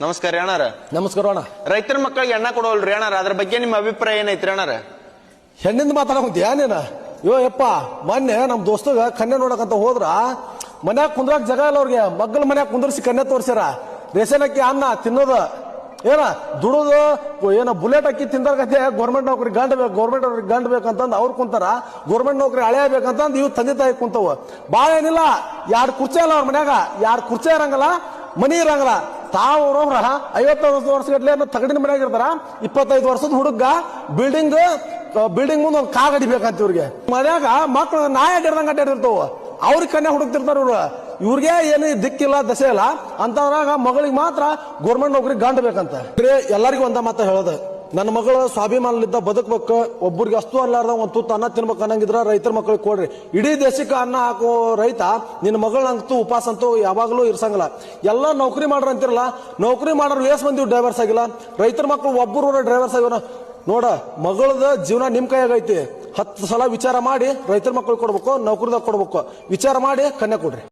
ನಮಸ್ಕಾರ ಅಣ್ಣಾರ. ನಮಸ್ಕಾರ ಅಣ್ಣ. ರೈತರ ಮಕ್ಕಳಿಗೆ ಎಣ್ಣ ಕೊಡೋಲ್ರಿ ಅಣ್ಣಾರ, ಅದ್ರ ಬಗ್ಗೆ ನಿಮ್ಮ ಅಭಿಪ್ರಾಯ ಏನೈತ್ರಿ ಅಣ್ಣಾರ? ಹೆಣ್ಣಿಂದ ಮಾತಾಡಕಂತ ಏನೇನ ಯಪ್ಪ, ಮೊನ್ನೆ ನಮ್ ದೋಸ್ತಗ ಕನ್ಯಾ ನೋಡಕಂತ ಹೋದ್ರ ಮನ್ಯಾಗ ಕುಂದ್ರಾಕ್ ಜಾಗ ಇಲ್ಲ ಅವ್ರಿಗೆ. ಮಗ್ಗಲ ಮನ್ಯಾಗ ಕುಂದ್ರಿಸಿ ಕನ್ಯಾ ತೋರ್ಸ್ಯಾರ. ರೇಷನ್ ಅಕ್ಕಿ ಅನ್ನ ತಿನ್ನೋದು ಏನ ದುಡುದು ಏನ ಬುಲೆಟ್ ಅಕ್ಕಿ ತಿಂದಾರ್ಗತೆ ಗೌರ್ಮೆಂಟ್ ನೌಕರಿ ಗಂಡ ಬೇಕು, ಗೌರ್ಮೆಂಟ್ ಅವ್ರಿಗೆ ಗಂಡ ಬೇಕಂತಂದ್ ಅವ್ರು ಕುಂತಾರ. ಗೌರ್ಮೆಂಟ್ ನೌಕರಿ ಹಳೆಯ ಬೇಕಂತಂದ್ ಇವ್ ತಂದೆ ತಾಯಿ ಕುಂತವ. ಬಾಳ ಏನಿಲ್ಲ, 2 ಕುರ್ಚಿ ಅಲ್ಲ ಅವ್ರ ಮನ್ಯಾಗ, 2 ಕುರ್ಚಿ ಇರಂಗಲ್ಲ, ಮನಿ ಇರಂಗಲ್ಲ. ತಾವ್ರವ್ರ 50 ವರ್ಷಗಟ್ಲೆ ತಗಡಿನ ಮನ್ಯಾಗ ಇರ್ತಾರ. 25 ವರ್ಷದ ಹುಡುಗ ಬಿಲ್ಡಿಂಗ್ ಮುಂದೆ ಒಂದು ಕಾರ್ ಅಡಿಬೇಕಂತ ಇವ್ರಿಗೆ. ಮನ್ಯಾಗ ಮಕ್ಳು ನಾಯಿ ಅಡ್ಡಿರ್ದಂಗ ಅಡ್ಡಿರ್ತಾವ. ಅವ್ರಿಗೆ ಕನ್ಯಾ ಹುಡುಕ್ತಿರ್ತಾರ ಇವ್ರು. ಇವ್ರಿಗೆ ಏನು ದಿಕ್ಕಿಲ್ಲ ದಶೆ ಇಲ್ಲ ಅಂತವ್ರಾಗ ಮಗಳಿಗೆ ಮಾತ್ರ ಗೌರ್ಮೆಂಟ್ ನೌಕರಿ ಗಂಡ ಬೇಕಂತ. ಎಲ್ಲರಿಗೂ ಒಂದ ಮಾತ ಹೇಳೋದು, ನನ್ನ ಮಗಳು ಸ್ವಾಭಿಮಾನಲಿದ್ದ ಬದುಕಬೇಕು, ಒಬ್ಬರಿಗೆ ಅಷ್ಟು ಅಲ್ಲಾರ್ದ ಒಂದು ತುತ್ತು ಅನ್ನ ತಿನ್ಬೇಕು ಅನ್ನಂಗಿದ್ರ ರೈತರ ಮಕ್ಕಳಿಗೆ ಕೊಡ್ರಿ. ಇಡೀ ದೇಶಕ್ಕೆ ಅನ್ನ ಹಾಕೋ ರೈತ ನಿನ್ನ ಮಗಳಂತೂ ಉಪವಾಸ ಅಂತೂ ಯಾವಾಗಲೂ ಇರ್ಸಂಗಿಲ್ಲ. ಎಲ್ಲ ನೌಕರಿ ಮಾಡ್ರ ಅಂತಿರಲ್ಲ, ನೌಕರಿ ಮಾಡೋರು ಎಷ್ಟು ಮಂದಿ ಡ್ರೈವರ್ಸ್ ಆಗಿಲ್ಲ. ರೈತರ ಮಕ್ಕಳು ಒಬ್ಬರು ಡ್ರೈವರ್ಸ್ ಆಗಿರೋ ನೋಡ. ಮಗಳದ ಜೀವನ ನಿಮ್ ಕೈಯಾಗೈತಿ. 10 ಸಲ ವಿಚಾರ ಮಾಡಿ ರೈತರ ಮಕ್ಕಳಿಗೆ ಕೊಡ್ಬೇಕು, ನೌಕರಿದಾಗ ಕೊಡ್ಬೇಕು. ವಿಚಾರ ಮಾಡಿ ಕನ್ಯಾ ಕೊಡ್ರಿ.